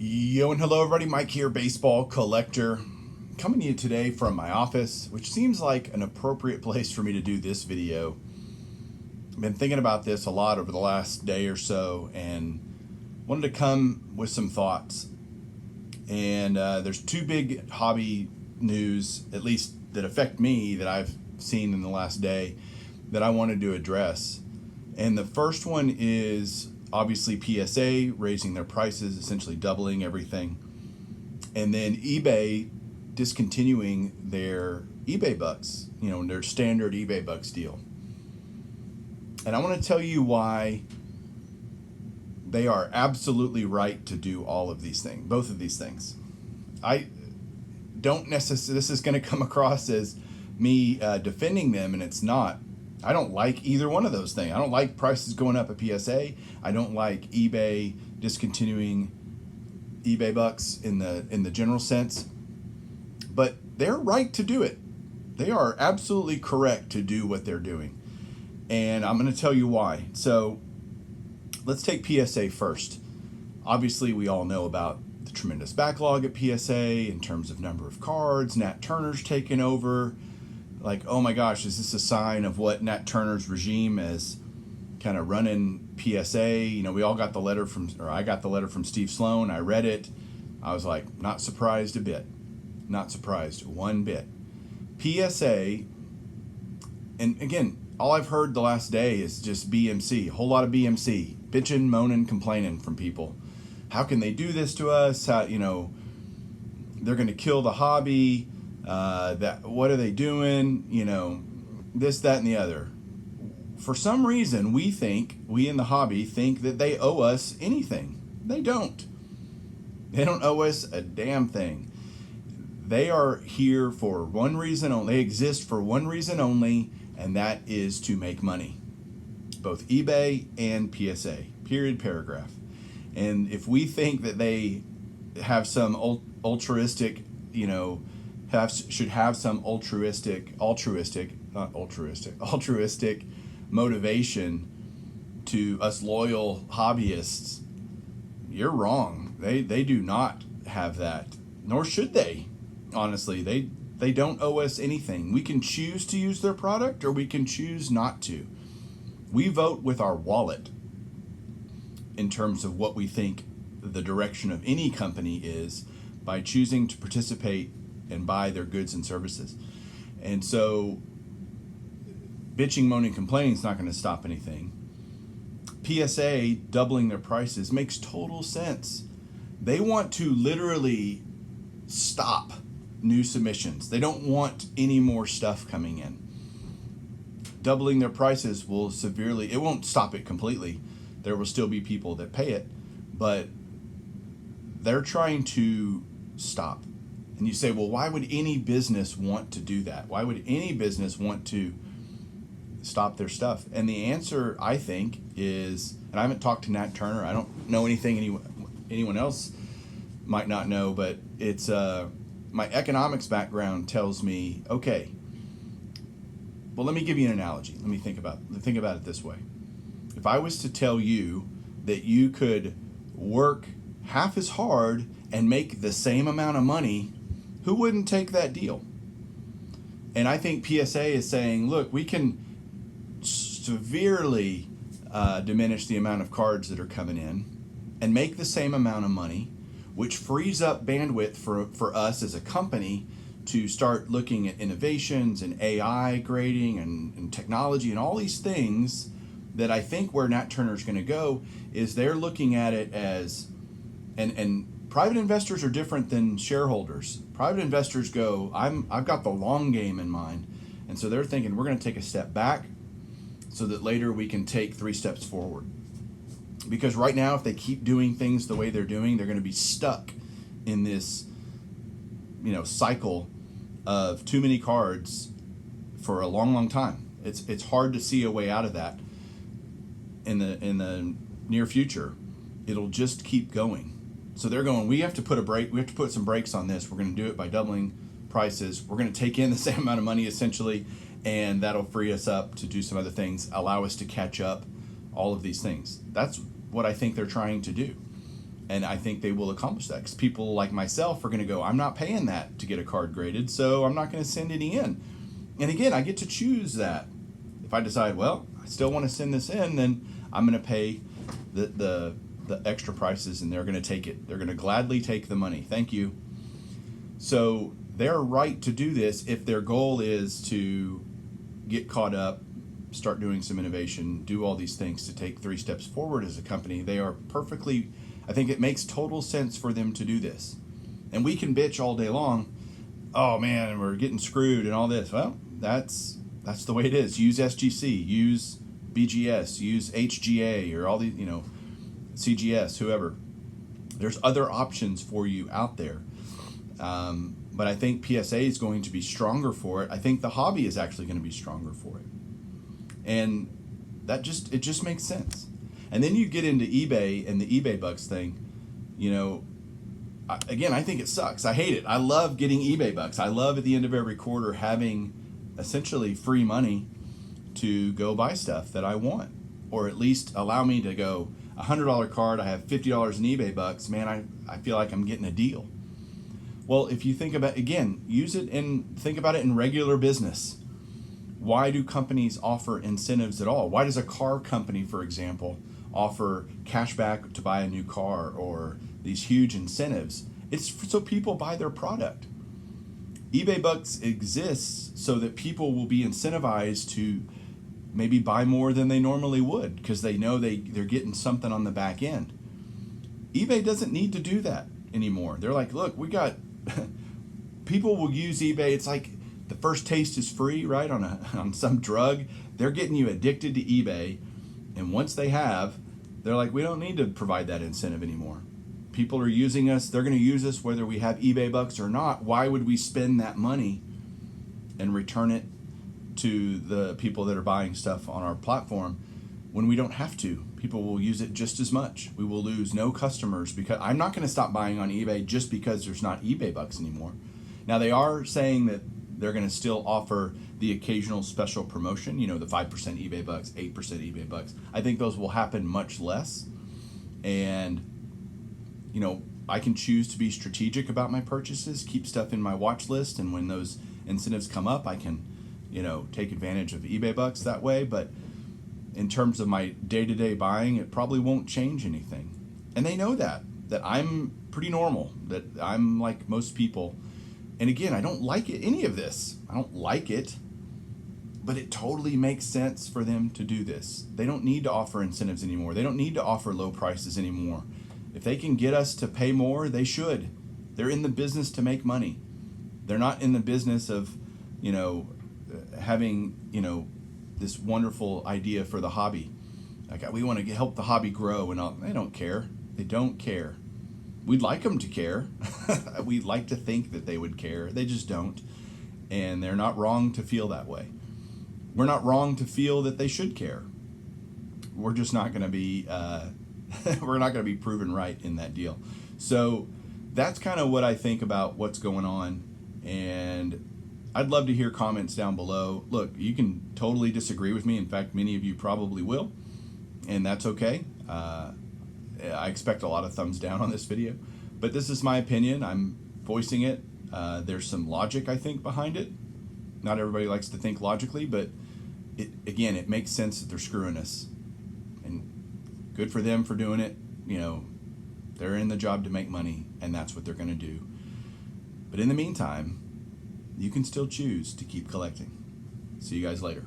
Yo and hello everybody, Mike here, baseball collector. Coming to you today from my office, which seems like an appropriate place for me to do this video. I've been thinking about this a lot over the last day or so and wanted to come with some thoughts. And there's two big hobby news, at least that affect me, that I've seen in the last day that I wanted to address. And the first one is obviously PSA raising their prices, essentially doubling everything. And then eBay discontinuing their eBay bucks, their standard eBay bucks deal. And I want to tell you why they are absolutely right to do all of these things, both of these things. I don't necessarily, this is going to come across as me defending them, and it's not. I don't like either one of those things. I don't like prices going up at PSA. I don't like eBay discontinuing eBay bucks in the general sense. But they're right to do it. They are absolutely correct to do what they're doing. And I'm going to tell you why. So let's take PSA first. Obviously, we all know about the tremendous backlog at PSA in terms of number of cards. Nat Turner's taken over. Like, oh my gosh, is this a sign of what Nat Turner's regime is kind of running PSA? We all got the letter I got the letter from Steve Sloan. I read it. I was like, not surprised a bit. Not surprised one bit. PSA, and again, all I've heard the last day is just BMC, a whole lot of BMC, bitching, moaning, complaining from people. How can they do this to us? How, they're going to kill the hobby. What are they doing? This, that, and the other. For some reason, we in the hobby think that they owe us anything. They don't. They don't owe us a damn thing. They are here for one reason only. They exist for one reason only, and that is to make money. Both eBay and PSA. Period, paragraph. And if we think that they have some altruistic, should have some altruistic motivation to us loyal hobbyists, you're wrong. They do not have that, nor should they. Honestly, they don't owe us anything. We can choose to use their product or we can choose not to. We vote with our wallet in terms of what we think the direction of any company is by choosing to participate and buy their goods and services. And so bitching, moaning, complaining is not going to stop anything. PSA doubling their prices makes total sense. They want to literally stop new submissions. They don't want any more stuff coming in. Doubling their prices will severely, it won't stop it completely. There will still be people that pay it, but they're trying to stop. And you say, well, why would any business want to do that? Why would any business want to stop their stuff? And the answer, I think, is, and I haven't talked to Nat Turner. I don't know anything anyone else might not know, but it's my economics background tells me, okay, well, let me give you an analogy. Let me think about it this way. If I was to tell you that you could work half as hard and make the same amount of money, who wouldn't take that deal? And I think PSA is saying, look, we can severely diminish the amount of cards that are coming in and make the same amount of money, which frees up bandwidth for us as a company to start looking at innovations and AI grading and technology and all these things that I think where Nat Turner is going to go is they're looking at it as, and private investors are different than shareholders. Private investors go, I've got the long game in mind. And so they're thinking we're going to take a step back so that later we can take 3 steps forward. Because right now, if they keep doing things the way they're doing, they're going to be stuck in this, cycle of too many cards for a long, long time. It's hard to see a way out of that in the near future. It'll just keep going. So they're going, we have to put some brakes on this. We're going to do it by doubling prices. We're going to take in the same amount of money essentially, and that'll free us up to do some other things, allow us to catch up, all of these things. That's what I think they're trying to do. And I think they will accomplish that because people like myself are going to go, I'm not paying that to get a card graded, so I'm not going to send any in. And again, I get to choose that. If I decide, well, I still want to send this in, then I'm going to pay the extra prices, and they're going to take it. They're going to gladly take the money. Thank you. So they're right to do this if their goal is to get caught up, start doing some innovation, do all these things to take 3 steps forward as a company. They are perfectly, I think it makes total sense for them to do this. And we can bitch all day long, oh man, we're getting screwed and all this. Well, that's the way it is. Use SGC, use BGS, use HGA, or all the, CGS, whoever. There's other options for you out there. But I think PSA is going to be stronger for it. I think the hobby is actually going to be stronger for it. And it just makes sense. And then you get into eBay and the eBay bucks thing. Again, I think it sucks. I hate it. I love getting eBay bucks. I love at the end of every quarter having essentially free money to go buy stuff that I want, or at least allow me to go $100 card. I have $50 in eBay bucks. Man, I feel like I'm getting a deal. Well, if you think about, again, use it and think about it in regular business. Why do companies offer incentives at all? Why does a car company, for example, offer cash back to buy a new car, or these huge incentives? It's so people buy their product. eBay Bucks exists so that people will be incentivized to maybe buy more than they normally would because they know they're getting something on the back end. eBay doesn't need to do that anymore. They're like, look, we got people will use eBay. It's like the first taste is free, right? On some drug. They're getting you addicted to eBay. And once they have, they're like, we don't need to provide that incentive anymore. People are using us. They're going to use us whether we have eBay bucks or not. Why would we spend that money and return it to the people that are buying stuff on our platform when we don't have to? People will use it just as much. We will lose no customers because I'm not going to stop buying on eBay just because there's not eBay bucks anymore. Now they are saying that they're going to still offer the occasional special promotion, the 5% eBay bucks, 8% eBay bucks. I think those will happen much less. And, I can choose to be strategic about my purchases, keep stuff in my watch list. And when those incentives come up, I can, take advantage of eBay bucks that way. But in terms of my day-to-day buying, it probably won't change anything. And they know that I'm pretty normal, that I'm like most people. And again, I don't like any of this. I don't like it, but it totally makes sense for them to do this. They don't need to offer incentives anymore. They don't need to offer low prices anymore. If they can get us to pay more, they should. They're in the business to make money. They're not in the business of, having, this wonderful idea for the hobby. Like, we want to help the hobby grow and all. They don't care. They don't care. We'd like them to care. We'd like to think that they would care. They just don't. And they're not wrong to feel that way. We're not wrong to feel that they should care. We're just not going to be, we're not going to be proven right in that deal. So that's kind of what I think about what's going on. And I'd love to hear comments down below. Look, you can totally disagree with me. In fact, many of you probably will. And that's okay. I expect a lot of thumbs down on this video, but this is my opinion. I'm voicing it. There's some logic, I think, behind it. Not everybody likes to think logically, but it makes sense that they're screwing us. And good for them for doing it. They're in the job to make money, and that's what they're going to do. But in the meantime, you can still choose to keep collecting. See you guys later.